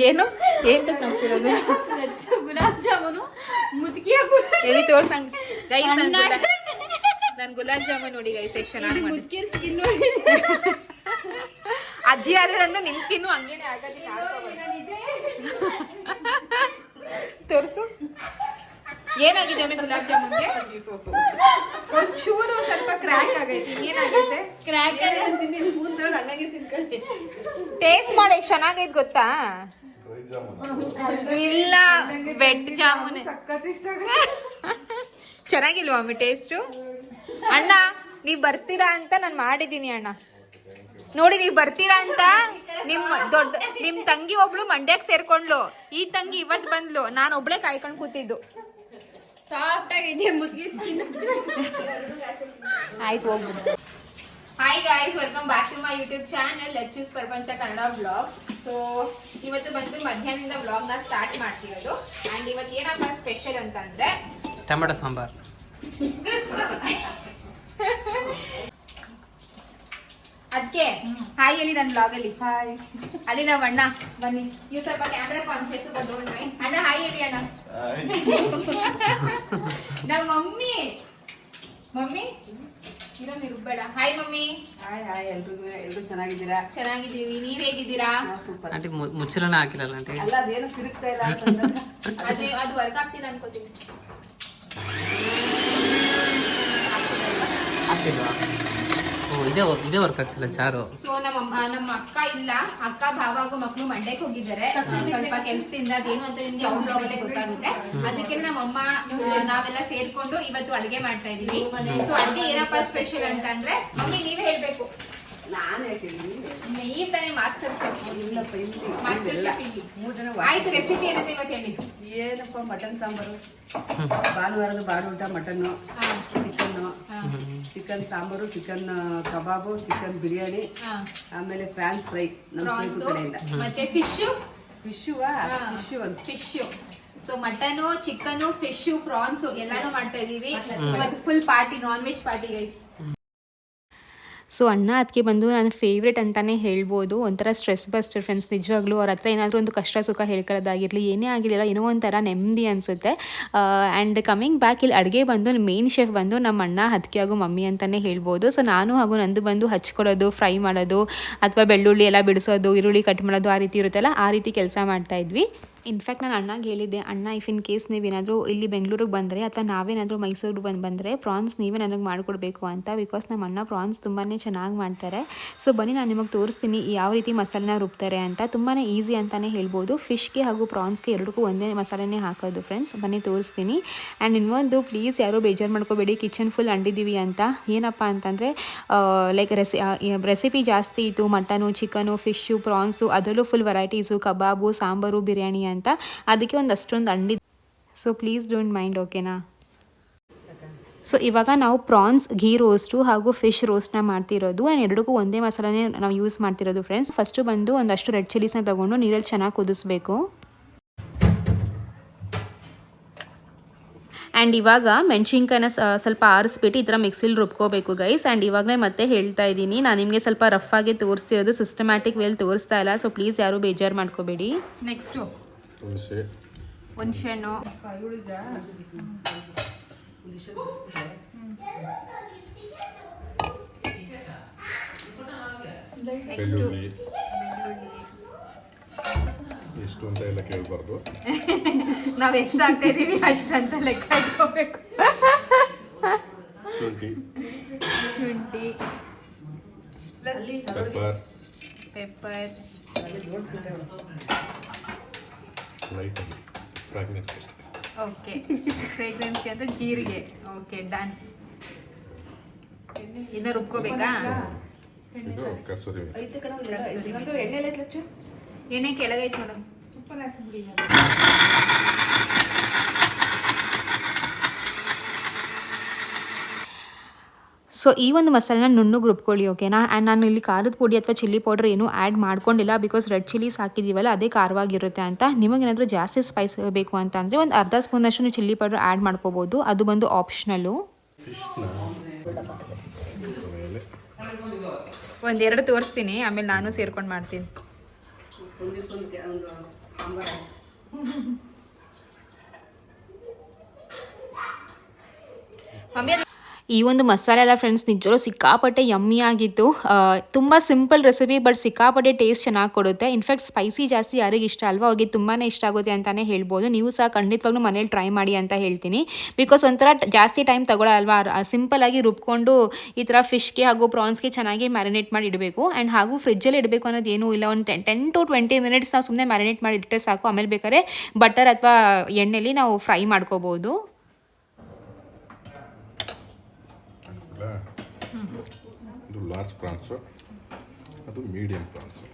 ಏನು ಏನು ತಂತಿರೋದು ಗುಲಾಬ್ ಜಾಮೂನು ಮುದುಕಿ ಎಲ್ಲಿ ತೋರ್ಸಂಗ್ ಗೈಸ್ ನಾನು ಗುಲಾಬ್ ಜಾಮೂನ್ ನೋಡಿ ಗೈಸ್ ಎಷ್ಟು ಚೆನ್ನಾಗಿ ಮಾಡಿ ಮುದುಕಿ ಸ್ಕಿನ್ ನೋಡಿ ಅಜ್ಜಿ ಆದ್ರೆ ನಂದು ನಿನ್ ಸ್ಕಿನ್ನು ಹಂಗೇನೆ ಆಗೋದಿಲ್ಲ ತೋರ್ಸು ಏನಾಗಿದೆ ಒಮ್ಮೆ ಗುಲಾಬ್ ಜಾಮೂನ್ಗೆ ಒಂಚೂರು ಸ್ವಲ್ಪ ಕ್ರ್ಯಾಕ್ ಆಗೈತಿ ಏನಾಗೈತೆ ಟೇಸ್ಟ್ ಮಾಡಿ ಎಷ್ಟು ಚೆನ್ನಾಗೈತೆ ಗೊತ್ತಾ ಇಲ್ಲ ವೆಟ್ ಜಾಮೂನ್ ಚೆನ್ನಾಗಿಲ್ವಾ ಒಮ್ಮೆ ಟೇಸ್ಟು ಅಣ್ಣ ನೀವ್ ಬರ್ತೀರಾ ಅಂತ ನಾನು ಮಾಡಿದ್ದೀನಿ ಅಣ್ಣ ನೋಡಿ ನೀವ್ ಬರ್ತೀರಾ ಅಂತ ನಿಮ್ ತಂಗಿ ಒಬ್ಳು ಮಂಡ್ಯಕ್ಕೆ ಸೇರ್ಕೊಂಡ್ಲು ಈ ತಂಗಿ ಇವತ್ ಬಂದ್ಲು ನಾನು ಒಬ್ಳೆ ಕಾಯ್ಕೊಂಡು ಕೂತಿದ್ದು ಸಾಫ್ಟ್ ಆಗಿದೆ ಮುದುಕಿ ಸ್ಕಿನ್ ಆಯ್ತು ಹೋಗ್ಬಿಡು hi guys welcome back to my YouTube channel let's choose Prapancha Kannada vlogs so ಇವತ್ತು ಬಂದು ಮಧ್ಯಾಹ್ನದಿಂದ ವ್ಲಾಗ್ನ ಸ್ಟಾರ್ಟ್ ಮಾಡ್ತಿರೋದು ಅಂಡ್ ಇವತ್ತು ಏನಪ್ಪ ಸ್ಪೆಷಲ್ ಅಂತಂದ್ರೆ ಟೊಮೆಟೊ ಸಾಂಬಾರ್ ಅದಕ್ಕೆ ಹಾಯ್ ಹೇಳಿ ನನ್ನ ಬ್ಲಾಗ್ ಅಲ್ಲಿ ಹಾಯ್ ಅಲ್ಲಿ ನಾವ್ ಅಣ್ಣ ಬನ್ನಿ ನೀವು ಸ್ವಲ್ಪ ಕ್ಯಾಮ್ರಾ ಕಾನ್ಶಿಯಸ್ ಬದೋಣ್ರಿ ಅಣ್ಣ ಹಾಯ್ ಹೇಳಿ ಅಣ್ಣ ನಮ್ಮ ಮಮ್ಮಿ ಇರೋ ನೀವು ಬೇಡ ಹಾಯ್ ಮಮ್ಮಿ ಹಾಯ್ ಹಾಯ್ ಎಲ್ರು ಚೆನ್ನಾಗಿದ್ದೀರಾ? ಚೆನ್ನಾಗಿದ್ದೀವಿ ನೀವ್ ಹೇಗಿದ್ದೀರಾ? ಸೂಪರ್. ಆಂಟಿ ಮುಚ್ಚಳನ ಹಾಕಿಲ್ಲಲ್ಲ ಆಂಟಿ ಅಲ್ಲ ಅದೇನು ತಿರುಗ್ತಾ ಇಲ್ಲ ಅದು ವರ್ಕ್ ಆಗ್ತಿಲ್ಲ ಅನ್ಕೋತೀನಿ ಆಗ್ತಿಲ್ವಾ? ಓ ಇದೇ ವರ್ಕ್ ಆಗ್ತಿಲ್ಲ ಚಾರು. ಸೊ ನಮ್ಮ ಅಕ್ಕ ಇಲ್ಲ, ಅಕ್ಕ ಭಾವ ಹಾಗೂ ಮಕ್ಕಳು ಮಂಡ್ಯಕ್ಕೆ ಹೋಗಿದ್ದಾರೆ ಸ್ವಲ್ಪ ಕೆಲ್ಸದಿಂದ. ಅದೇನು ಅಂತ ನಿಮ್ಗೆ ಔಟ್ಲೋಗಲ್ಲೇ ಗೊತ್ತಾಗುತ್ತೆ. ಅದಕ್ಕೆ ನಮ್ಮಮ್ಮ ನಾವೆಲ್ಲ ಸೇರ್ಕೊಂಡು ಇವತ್ತು ಅಡಿಗೆ ಮಾಡ್ತಾ ಇದೀವಿ. ಸೊ ಅಡಿಗೆ ಏನಪ್ಪ ಸ್ಪೆಷಲ್ ಅಂತಂದ್ರೆ ಮಮ್ಮಿ ನೀವೇ ಹೇಳ್ಬೇಕು. ನಾನೇ ನೀವ್ ತಾನೇ ಮಾಸ್ಟರ್ ಶೆಫ್. ಇಲ್ಲಪ್ಪ ಮಾಸ್ಟರ್ ಶೆಫ್ ಇಲ್ಲಿ. ಆಯ್ತು, ರೆಸಿಪಿ ಏನಿದೆ ಇವತ್ತು ಹೇಳಿ. ಏನಪ್ಪ ಮಟನ್ ಸಾಂಬಾರು, ಭಾನುವಾರದ ಬಾಡೂಟ ಮಟನ್ನು, ಚಿಕನ್ ಸಾಂಬಾರು, ಚಿಕನ್ ಕಬಾಬು, ಚಿಕನ್ ಬಿರಿಯಾನಿ, ಆಮೇಲೆ ಫ್ರಾನ್ಸ್ ಫ್ರೈ ನಮ್ಮ ಕಡೆಯಿಂದ. ಮತ್ತೆ fish so mutton, chicken, fish, prawns ಎಲ್ಲಾನು ಮಾಡ್ತಾ ಇದೀವಿ. ಇವತ್ತು full party, non veg party guys. So ಅಣ್ಣ ಅದಕ್ಕೆ ಬಂದು ನನ್ನ ಫೇವ್ರೇಟ್ ಅಂತಲೇ ಹೇಳ್ಬೋದು. ಒಂಥರ ಸ್ಟ್ರೆಸ್ ಬಸ್ಟರ್ ಫ್ರೆಂಡ್ಸ್. ನಿಜವಾಗ್ಲೂ ಅವ್ರ ಹತ್ರ ಏನಾದರೂ ಒಂದು ಕಷ್ಟ ಸುಖ ಹೇಳ್ಕೊಳ್ಳೋದಾಗಿರಲಿ, ಏನೇ ಆಗಿರಲಿಲ್ಲ, ಏನೋ ಒಂಥರ ನೆಮ್ಮದಿ ಅನಿಸುತ್ತೆ. ಆ್ಯಂಡ್ ಕಮಿಂಗ್ ಬ್ಯಾಕ್, ಇಲ್ಲಿ ಅಡುಗೆ ಬಂದು ಮೇನ್ ಶೆಫ್ ಬಂದು ನಮ್ಮ ಅಣ್ಣ, ಅದಕ್ಕೆ ಹಾಗೂ ಮಮ್ಮಿ ಅಂತಲೇ ಹೇಳ್ಬೋದು. ಸೊ ನಾನು ಹಾಗೂ ನಂದು ಬಂದು ಹಚ್ಕೊಳ್ಳೋದು, ಫ್ರೈ ಮಾಡೋದು, ಅಥವಾ ಬೆಳ್ಳುಳ್ಳಿ ಎಲ್ಲ ಬಿಡಿಸೋದು, ಈರುಳ್ಳಿ ಕಟ್ ಮಾಡೋದು, ಆ ರೀತಿ ಇರುತ್ತಲ್ಲ, ಆ ರೀತಿ ಕೆಲಸ ಮಾಡ್ತಾಯಿದ್ವಿ. ಇನ್ಫ್ಯಾಕ್ಟ್ ನಾನು ಅಣ್ಣಗೆ ಹೇಳಿದ್ದೆ, ಅಣ್ಣ ಇಫ್ ಇನ್ ಕೇಸ್ ನೀವೇನಾದರೂ ಇಲ್ಲಿ ಬೆಂಗಳೂರಿಗೆ ಬಂದರೆ ಅಥವಾ ನಾವೇನಾದರೂ ಮೈಸೂರಿಗೆ ಬಂದರೆ ಪ್ರಾನ್ಸ್ ನೀವೇ ನನಗೆ ಮಾಡಿಕೊಡ್ಬೇಕು ಅಂತ. ಬಿಕಾಸ್ ನಮ್ಮ ಅಣ್ಣ ಪ್ರಾನ್ಸ್ ತುಂಬಾ ಚೆನ್ನಾಗಿ ಮಾಡ್ತಾರೆ. ಸೊ ಬನ್ನಿ ನಾನು ನಿಮಗೆ ತೋರಿಸ್ತೀನಿ ಯಾವ ರೀತಿ ಮಸಾಲೆನ ರುಬ್ತಾರೆ ಅಂತ. ತುಂಬಾ ಈಸಿ ಅಂತಲೇ ಹೇಳ್ಬೋದು. ಫಿಶ್ಗೆ ಹಾಗೂ ಪ್ರಾನ್ಸ್ಗೆ ಎರಡಕ್ಕೂ ಒಂದೇ ಮಸಾಲೆನೇ ಹಾಕೋದು ಫ್ರೆಂಡ್ಸ್. ಬನ್ನಿ ತೋರಿಸ್ತೀನಿ. ಆ್ಯಂಡ್ ಇನ್ನೊಂದು ಪ್ಲೀಸ್ ಯಾರೂ ಬೇಜಾರು ಮಾಡ್ಕೋಬೇಡಿ, ಕಿಚನ್ ಫುಲ್ ಅಂಡಿದ್ದೀವಿ ಅಂತ. ಏನಪ್ಪ ಅಂತಂದರೆ ಲೈಕ್ ರೆಸಿಪಿ ಜಾಸ್ತಿ ಇತ್ತು. ಮಟನು, ಚಿಕನು, ಫಿಶ್ಶು, ಪ್ರಾನ್ಸು, ಅದರಲ್ಲೂ ಫುಲ್ ವೆರೈಟೀಸು, ಕಬಾಬು, ಸಾಂಬಾರು, ಬಿರಿಯಾನಿ ಅಂತ. ಅದಕ್ಕೆ ಒಂದಷ್ಟೊಂದು ಅಂಡಿ. ಸೊ ಪ್ಲೀಸ್ ಡೋಂಟ್ ಮೈಂಡ್, ಓಕೆನಾ? ಸೊ ಇವಾಗ ನಾವು ಪ್ರಾನ್ಸ್ ಘೀ ರೋಸ್ಟು ಹಾಗೂ ಫಿಶ್ ರೋಸ್ಟ್ನ ಮಾಡ್ತಿರೋದು. ಆ್ಯಂಡ್ ಎರಡಕ್ಕೂ ಒಂದೇ ಮಸಾಲೆನೇ ನಾವು ಯೂಸ್ ಮಾಡ್ತಿರೋದು ಫ್ರೆಂಡ್ಸ್. ಫಸ್ಟು ಬಂದು ಒಂದಷ್ಟು ರೆಡ್ ಚಿಲ್ಲೀಸ್ನ ತೊಗೊಂಡು ನೀರಲ್ಲಿ ಚೆನ್ನಾಗಿ ಕುದಿಸ್ಬೇಕು. ಆ್ಯಂಡ್ ಇವಾಗ ಮೆಣಸಿನ್ಕಾಯಿನ ಸ್ವಲ್ಪ ಆರಿಸ್ಬಿಟ್ಟು ಈ ಥರ ಮಿಕ್ಸಿಲಿ ರುಬ್ಕೋಬೇಕು ಗೈಸ್. ಆ್ಯಂಡ್ ಇವಾಗಲೇ ಮತ್ತೆ ಹೇಳ್ತಾ ಇದ್ದೀನಿ, ನಾನು ನಿಮಗೆ ಸ್ವಲ್ಪ ರಫ್ ಆಗಿ ತೋರಿಸ್ತಿರೋದು, ಸಿಸ್ಟಮ್ಯಾಟಿಕ್ ವೇಲ್ ತೋರಿಸ್ತಾ ಇಲ್ಲ. ಸೊ ಪ್ಲೀಸ್ ಯಾರೂ ಬೇಜಾರು ಮಾಡ್ಕೋಬೇಡಿ. ನೆಕ್ಸ್ಟು ಹುಣಸೆಹಣ್ಣು, ನೆಕ್ಸ್ಟು ಎಷ್ಟು ಅಂತ ಎಲ್ಲ ಕೇಳಬಾರ್ದು. ನಾವು ಎಷ್ಟು ಹಾಕ್ತಾ ಇದೀವಿ ಅಷ್ಟಂತ ಲೆಕ್ಕ ಇಟ್ಕೋಬೇಕು. ಶುಂಠಿ, ಪೆಪ್ಪರ್, ಓಕೆ, ಫ್ರೇಗ್ರೆನ್ಸ್ಗೆ ಅಂತ ಜೀರಿಗೆ. Okay, done. ಇದನ್ನ ರುಬ್ಕೋಬೇಕಾ? ಎಣ್ಣೆ ಕೆಳಗೈತೆ ಮೇಡಮ್. ಸೊ ಈ ಒಂದು ಮಸಾಲೆನ ನುಣ್ಣಗೆ ರುಬ್ಕೊಳ್ಳಿ, ಓಕೆನಾ? ಆ್ಯಂಡ್ ನಾನು ಇಲ್ಲಿ ಖಾರದ ಪುಡಿ ಅಥವಾ ಚಿಲ್ಲಿ ಪೌಡರ್ ಏನೂ ಆ್ಯಡ್ ಮಾಡ್ಕೊಂಡಿಲ್ಲ. ಬಿಕಾಸ್ ರೆಡ್ ಚಿಲ್ಲೀಸ್ ಹಾಕಿದ್ದೀವಲ್ಲ, ಅದೇ ಖಾರವಾಗಿರುತ್ತೆ ಅಂತ. ನಿಮಗೇನಾದರೂ ಜಾಸ್ತಿ ಸ್ಪೈಸ್ ಬೇಕು ಅಂತ ಅಂದರೆ ಒಂದು ಅರ್ಧ ಸ್ಪೂನಷ್ಟು ನೀವು ಚಿಲ್ಲಿ ಪೌಡರ್ ಆ್ಯಡ್ ಮಾಡ್ಕೋಬೋದು. ಅದು ಬಂದು ಆಪ್ಷನಲ್ಲು. ಒಂದೆರಡು ತೋರಿಸ್ತೀನಿ, ಆಮೇಲೆ ನಾನು ಸೇರ್ಕೊಂಡು ಮಾಡ್ತೀನಿ. ಒಂದು ಸಾಂಬಾರು. ಈ ಒಂದು ಮಸಾಲೆ ಎಲ್ಲ ಫ್ರೆಂಡ್ಸ್ ನಿಜವೂ ಸಿಕ್ಕಾಪಟ್ಟೆ ಯಮ್ಮಿ ಆಗಿತ್ತು. ತುಂಬ ಸಿಂಪಲ್ ರೆಸಿಪಿ ಬಟ್ ಸಿಕ್ಕಾಪಟ್ಟೆ ಟೇಸ್ಟ್ ಚೆನ್ನಾಗಿ ಕೊಡುತ್ತೆ. ಇನ್ಫ್ಯಾಕ್ಟ್ ಸ್ಪೈಸಿ ಜಾಸ್ತಿ ಯಾರಿಗೆ ಇಷ್ಟ ಅಲ್ವಾ ಅವ್ರಿಗೆ ತುಂಬಾ ಇಷ್ಟ ಆಗುತ್ತೆ ಅಂತಲೇ ಹೇಳ್ಬೋದು. ನೀವು ಸಹ ಖಂಡಿತವಾಗ್ಲೂ ಮನೇಲಿ ಟ್ರೈ ಮಾಡಿ ಅಂತ ಹೇಳ್ತೀನಿ. ಬಿಕಾಸ್ ಒಂಥರ ಜಾಸ್ತಿ ಟೈಮ್ ತಗೊಳ್ಳಲ್ವಾ, ಸಿಂಪಲಾಗಿ ರುಬ್ಕೊಂಡು ಈ ಥರ ಫಿಶ್ಗೆ ಹಾಗೂ ಪ್ರಾನ್ಸ್ಗೆ ಚೆನ್ನಾಗಿ ಮ್ಯಾರಿನೇಟ್ ಮಾಡಿ ಇಡಬೇಕು. ಆ್ಯಂಡ್ ಹಾಗೂ ಫ್ರಿಜ್ಜಲ್ಲಿ ಇಡಬೇಕು ಅನ್ನೋದು ಏನೂ ಇಲ್ಲ. ಒಂದು 10 to 20 ಮಿನಿಟ್ಸ್ ನಾವು ಸುಮ್ಮನೆ ಮ್ಯಾರಿನೇಟ್ ಮಾಡಿ ಇಟ್ಟರೆ ಸಾಕು. ಆಮೇಲೆ ಬೇಕಾದ್ರೆ ಬಟರ್ ಅಥವಾ ಎಣ್ಣೆಲಿ ನಾವು ಫ್ರೈ ಮಾಡ್ಕೋಬೋದು. ಇದು ಲಾರ್ಜ್ ಪ್ರಾನ್ಸು, ಅದು ಮೀಡಿಯಂ ಪ್ರಾನ್ಸು.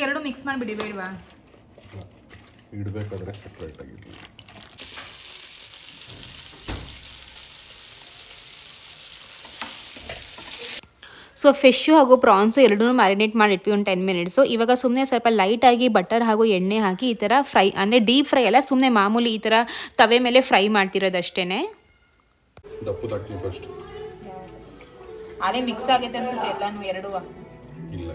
ಎರಡು ಮಿಕ್ಸ್ ಮಾಡಿಬಿಡಿ ಬೇಡವಾ? ಇಡಬೇಕಾದ್ರೆ ಸಪ್ರೇಟ್ ಆಗಿರಲಿ. ಸೊ ಫಿಶ್ಶು ಹಾಗೂ ಪ್ರಾನ್ಸು ಎರಡೂ ಮ್ಯಾರಿನೇಟ್ ಮಾಡಿಟ್ವಿ ಒಂದು 10 ಮಿನಿಟ್ಸು. ಇವಾಗ ಸುಮ್ಮನೆ ಸ್ವಲ್ಪ ಲೈಟಾಗಿ ಬಟರ್ ಹಾಗೂ ಎಣ್ಣೆ ಹಾಕಿ ಈ ಥರ ಫ್ರೈ, ಅಂದರೆ ಡೀಪ್ ಫ್ರೈ ಅಲ್ಲ, ಸುಮ್ಮನೆ ಮಾಮೂಲಿ ಈ ಥರ ತವೆ ಮೇಲೆ ಫ್ರೈ ಮಾಡ್ತಿರೋದಷ್ಟೇ. ದಪ್ಪದಾಗ್ತೀನಿ ಫಸ್ಟ್. ಅದೇ ಮಿಕ್ಸ್ ಆಗೈತೆ ಅನ್ಸುತ್ತೆ ಎಲ್ಲನೂ ಎರಡೂ. ಇಲ್ಲ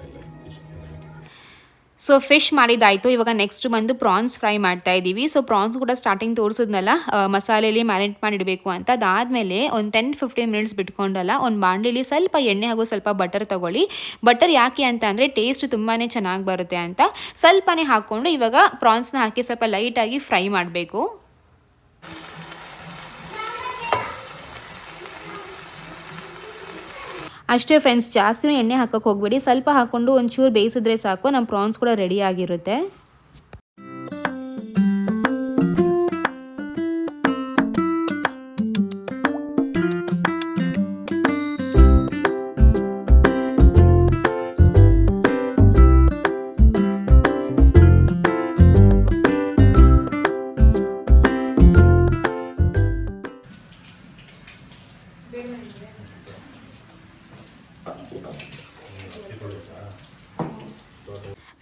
ಸೊ ಫಿಶ್ ಮಾಡಿದ್ದಾಯಿತು. ಇವಾಗ ನೆಕ್ಸ್ಟ್ ಬಂದು ಪ್ರಾನ್ಸ್ ಫ್ರೈ ಮಾಡ್ತಾ ಇದ್ದೀವಿ. ಸೊ ಪ್ರಾನ್ಸ್ ಕೂಡ ಸ್ಟಾರ್ಟಿಂಗ್ ತೋರಿಸಿದ್ನಲ್ಲ ಮಸಾಲೆಯಲ್ಲಿ ಮ್ಯಾರಿನೇಟ್ ಮಾಡಿಡಬೇಕು ಅಂತ. ಅದಾದಮೇಲೆ ಒಂದು 10-15 ಮಿನಿಟ್ಸ್ ಬಿಟ್ಕೊಂಡಲ್ಲ ಒಂದು ಬಾಣಲಿಲಿ ಸ್ವಲ್ಪ ಎಣ್ಣೆ ಹಾಗೂ ಸ್ವಲ್ಪ ಬಟರ್ ತೊಗೊಳ್ಳಿ. ಬಟರ್ ಯಾಕೆ ಅಂತ ಅಂದರೆ ಟೇಸ್ಟ್ ತುಂಬಾ ಚೆನ್ನಾಗಿ ಬರುತ್ತೆ ಅಂತ ಸ್ವಲ್ಪನೇ ಹಾಕ್ಕೊಂಡು ಇವಾಗ ಪ್ರಾನ್ಸ್ನ ಹಾಕಿ ಸ್ವಲ್ಪ ಲೈಟಾಗಿ ಫ್ರೈ ಮಾಡಬೇಕು. ಅಷ್ಟೇ ಫ್ರೆಂಡ್ಸ್, ಜಾಸ್ತಿ ಎಣ್ಣೆ ಹಾಕೋಕ್ಕೆ ಹೋಗಬೇಡಿ. ಸ್ವಲ್ಪ ಹಾಕ್ಕೊಂಡು ಒಂಚೂರು ಬೇಯಿಸಿದ್ರೆ ಸಾಕು, ನಮ್ಮ ಪ್ರಾನ್ಸ್ ಕೂಡ ರೆಡಿ ಆಗಿರುತ್ತೆ.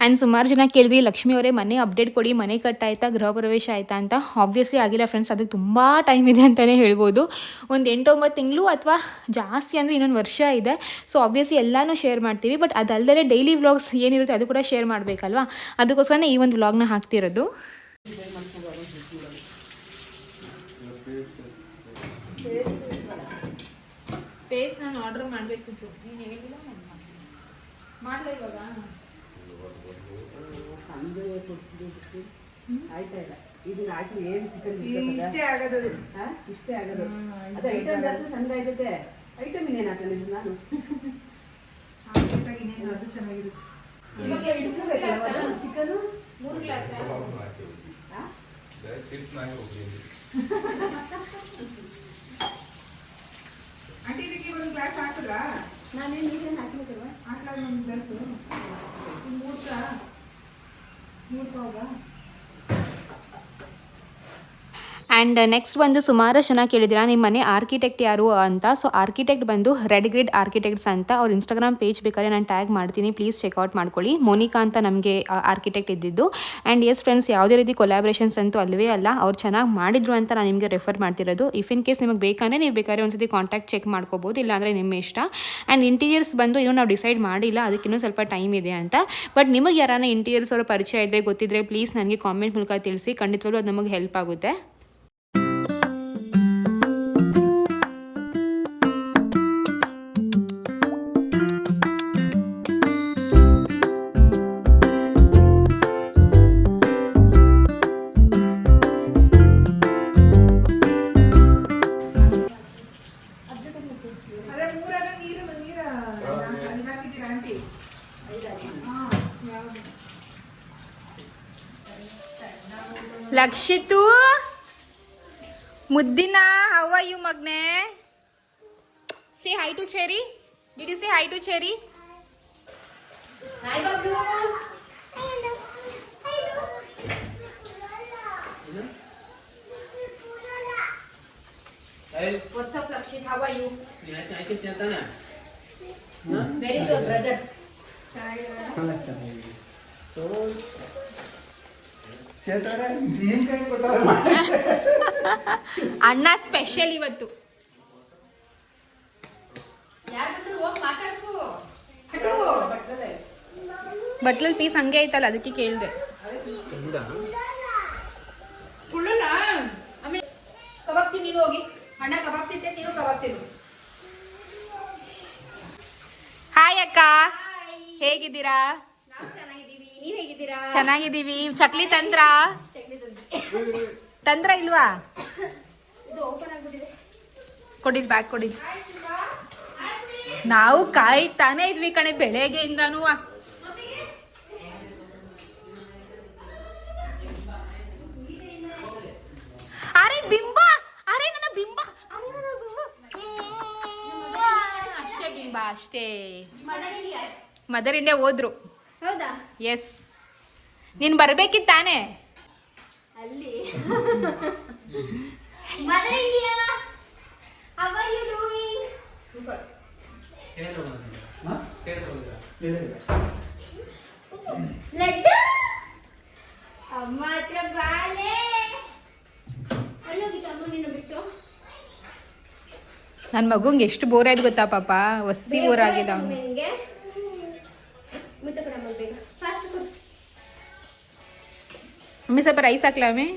ಆ್ಯಂಡ್ ಸುಮಾರು ಜನ ಕೇಳಿದ್ರಿ, ಲಕ್ಷ್ಮಿ ಅವರೇ ಮನೆ ಅಪ್ಡೇಟ್ ಕೊಡಿ, ಮನೆ ಕಟ್ಟಾಯ್ತಾ, ಗೃಹ ಪ್ರವೇಶ ಆಯಿತಾ ಅಂತ. ಆಬ್ವಿಯಸ್ಲಿ ಆಗಿಲ್ಲ ಫ್ರೆಂಡ್ಸ್, ಅದಕ್ಕೆ ತುಂಬ ಟೈಮ್ ಇದೆ ಅಂತಲೇ ಹೇಳ್ಬೋದು. ಒಂದು 8-9 ತಿಂಗಳು ಅಥವಾ ಜಾಸ್ತಿ ಅಂದರೆ ಇನ್ನೊಂದು ವರ್ಷ ಇದೆ. ಸೊ ಆಬ್ವಿಯಸ್ಲಿ ಎಲ್ಲನೂ ಶೇರ್ ಮಾಡ್ತೀವಿ. ಬಟ್ ಅದಲ್ಲದೆ ಡೈಲಿ ವ್ಲಾಗ್ಸ್ ಏನಿರುತ್ತೆ ಅದು ಕೂಡ ಶೇರ್ ಮಾಡಬೇಕಲ್ವಾ, ಅದಕ್ಕೋಸ್ಕರನೇ ಈ ಒಂದು ವ್ಲಾಗ್ನ ಹಾಕ್ತಿರೋದು. ಪೇಸ್ಟ್ ನಾನು ಆರ್ಡರ್ ಮಾಡಬೇಕಿತ್ತು, ನೀನು ಹೇಳಿಲ್ಲ ಮಾಡಲ ಇವಾಗ. ಆಯ್ತಾ ಇಲ್ಲ, ಇದನ್ನ ಹಾಕಿ ಏನು ಚಿಕನ್ ಇಷ್ಟೇ ಆಗೋದು. ಇಷ್ಟೇ ಆಗೋದು. ಅದು ಐಟಮ್ ಜಾಸ್ತಿ ಸಣ್ಣ ಆಗುತ್ತೆ. ಐಟಮ್ ಇನ್ನೇನು ಹಾಕೋದು ನಾನು ಅದು ಚೆನ್ನಾಗಿರುತ್ತೆ. ಚಿಕನು 3 ಗ್ಲಾಸ್ ಆಂಟಿ ಇದಕ್ಕೆ ಒಂದು ಗ್ಲಾಸ್ ಹಾಕಿದ್ರಾ? ನಾನೇನು ನೀರೇನು ಹಾಕಿಬೇಕಲ್ವ? ಹಾಕ್ಲಾಗ ಒಂದು ಗ್ಲಾಸು 3 ಪಾವ್ಗ. ಆ್ಯಂಡ್ ನೆಕ್ಸ್ಟ್ ಬಂದು ಸುಮಾರು ಜನ ಕೇಳಿದಿರಾ ನಿಮ್ಮ ಮನೆ ಆರ್ಕಿಟೆಕ್ಟ್ ಯಾರು ಅಂತ. ಸೊ ಆರ್ಕಿಟೆಕ್ಟ್ ಬಂದು ರೆಡ್ ಗ್ರಿಡ್ ಆರ್ಕಿಟೆಕ್ಟ್ಸ್ ಅಂತ. ಅವ್ರ ಇನ್ಸ್ಟಾಗ್ರಾಮ್ ಪೇಜ್ ಬೇಕಾದ್ರೆ ನಾನು ಟ್ಯಾಗ್ ಮಾಡ್ತೀನಿ, ಪ್ಲೀಸ್ ಚೆಕ್ಔಟ್ ಮಾಡ್ಕೊಳ್ಳಿ. ಮೋನಿಕಾ ಅಂತ ನಮಗೆ ಆರ್ಕಿಟೆಕ್ಟ್ ಇದ್ದಿದ್ದು. ಆ್ಯಂಡ್ ಎಸ್ ಫ್ರೆಂಡ್ಸ್, ಯಾವುದೇ ರೀತಿ ಕೊಲಾಬ್ರೇಷನ್ಸ್ ಅಂತೂ ಅಲ್ಲವೇ ಅಲ್ಲ, ಅವ್ರು ಚೆನ್ನಾಗಿ ಮಾಡಿದ್ರು ಅಂತ ನಾನು ನಿಮಗೆ ರೆಫರ್ ಮಾಡ್ತಿರೋದು. ಇಫ್ ಇನ್ ಕೇಸ್ ನಿಮಗೆ ಬೇಕಂದರೆ ನೀವು ಬೇಕಾದ್ರೆ ಒಂದ್ಸತಿ ಕಾಂಟ್ಯಾಕ್ಟ್ ಚೆಕ್ ಮಾಡ್ಕೋಬೋದು, ಇಲ್ಲಾಂದರೆ ನಿಮ್ಮ ಇಷ್ಟ. ಆ್ಯಂಡ್ ಇಂಟೀರಿಯರ್ಸ್ ಬಂದು ಇನ್ನೂ ನಾವು ಡಿಸೈಡ್ ಮಾಡಿಲ್ಲ, ಅದಕ್ಕಿನ್ನೂ ಸ್ವಲ್ಪ ಟೈಮ್ ಇದೆ ಅಂತ. ಬಟ್ ನಿಮಗೆ ಯಾರನ್ನ ಇಂಟೀರಿಯರ್ಸ್ ಅವರ ಪರಿಚಯ ಇದ್ದರೆ ಗೊತ್ತಿದ್ದರೆ ಪ್ಲೀಸ್ ನನಗೆ ಕಾಮೆಂಟ್ ಮೂಲಕ ತಿಳಿಸಿ, ಖಂಡಿತವಾಗ್ಲೂ ಅದು ನಮಗೆ ಹೆಲ್ಪ್ ಆಗುತ್ತೆ. ಅದೇ 3 ನೀರು ಅಲ್ಲಿ ಹಾಕಿದ್ದೀರಾ ಆಂಟಿ? ಲಕ್ಷಿತು ಮುದ್ದಿನ, ಹೌ ಆರ್ ಯು ಮಗ್ನೆ? Say hi to Cherry. Did you say hi to Cherry? Hi ಬಾಬು. What's up, Lakshit? How are you? Where is your brother? ಅಣ್ಣ ಸ್ಪೆಷಲ್ ಇವತ್ತು. ಹೋಗಿ ಮಾತಾಡ್ಸು. ಬಟ್ಲಲ್ಲಿ ಪೀಸ್ ಹಂಗೆ ಐತಲ್ಲ ಅದಕ್ಕೆ ಕೇಳಿದೆ. ಕುಳ್ಳಲ್ಲ ಆಮೇಲೆ ಕಬಾಬ್ ತಿನ್ನು ನೀನು ಹೋಗಿ. ಅಣ್ಣ ಕಬಾಬ್ ತಿಂತೆ, ನೀನು ಕಬಾಬ್ ತಿನ್ನು. ಹಾಯ್ ಅಕ್ಕ, ಹೇಗಿದ್ದೀರಾ? ನಾವು ಚೆನ್ನಾಗಿದ್ದೀವಿ, ನೀವ್ ಹೇಗಿದ್ದೀರಾ? ಚೆನ್ನಾಗಿದ್ದೀವಿ. ಚಕ್ಲಿ ತಂದ್ರ ಇಲ್ವಾ? ಇದು ಓಪನ್ ಆಗ್ಬಿಟ್ಟಿದೆ. ಕೊಡಿಲ್ ಬ್ಯಾಗ್ ಕೊಡಿ. ನಾವು ಕಾಯ್ತಾನೆ ಇದ್ವಿ ಕಣೆ ಬೆಳಗ್ಗೆಯಿಂದಾನು. ಅರೆ ಬಿಂಬ, ಅರೆ ನನ್ನ ಬಿಂಬ, ಅಷ್ಟೇ ಬಿಂಬ ಅಷ್ಟೇ. ಮದರ್ ಇಂಡಿಯಾ ಹೋದ್ರು. ಹೌದಾ? ಎಸ್, ನೀನ್ ಬರ್ಬೇಕಿತ್ತಾನೆ. ಅಲ್ಲಿ mother India, how are you doing? Laddu ಅಮ್ಮ ಹತ್ರ ಬಾಲೆ. ಅಲ್ಲೋಗಿತ್ತು ಅಮ್ಮ ನಿನ್ನ ಬಿಟ್ಟು. ನನ್ನ ಮಗುಂಗೆ ಎಷ್ಟು ಬೋರ್ ಆಯ್ತು ಗೊತ್ತಾ ಪಾಪ, ಒಸಿ ಬೋರ್ ಆಗಿದೆ ಅವ್ನು. ನಿಂಗೆ ಮುಟ್ಟ ಕೊಡಮ್ಮ ಬೇಗ, ಫಾಸ್ಟ್ ಕೊಡು. ಮಮ್ಮಿ ಸ್ವಲ್ಪ ರೈಸ್ ಹಾಕ್ಲಾ ಮಮ್ಮಿ?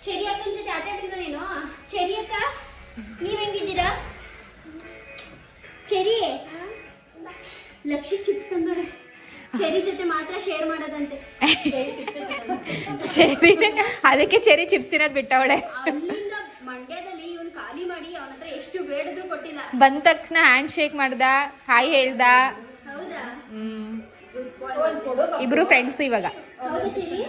ಚೆರಿ ಅಕ್ಕನ ಜೊತೆ ಆಟ ಆಡಿದ್ವ ನೀನು? ಚೆರಿ ಅಕ್ಕ ನೀವ್ ಹೆಂಗಿದ್ದೀರಾ? ಚೆರಿ ಲಕ್ಷ ಚಿಪ್ಸ್ ತಂದವ್ರೆ. ಚೆರಿ ಜೊತೆ ಮಾತ್ರ ಶೇರ್ ಮಾಡೋದಂತೆ. ಚೆರಿ, ಅದಕ್ಕೆ ಚೆರಿ ಚಿಪ್ಸ್ ತಿನ್ನೋದು ಬಿಟ್ಟವಳೆ. ಅಲ್ಲಿಂದ ಮಂಡ್ಯದಲ್ಲಿ ಇವನ್ ಖಾಲಿ ಮಾಡಿ ಅವನ ಹತ್ರ ಎಷ್ಟು ಬೇಡಿದ್ರು ಕೊಟ್ಟಿಲ್ಲ. ಬಂದ ತಕ್ಷಣ ಹ್ಯಾಂಡ್ ಶೇಕ್ ಮಾಡ್ದ, ಹಾಯ್ ಹೇಳ್ದ. ಹೌದಾ? ಇಬ್ರು ಫ್ರೆಂಡ್ಸ್ ಇವಾಗ. ಹೌದಾ ಚೆರಿ?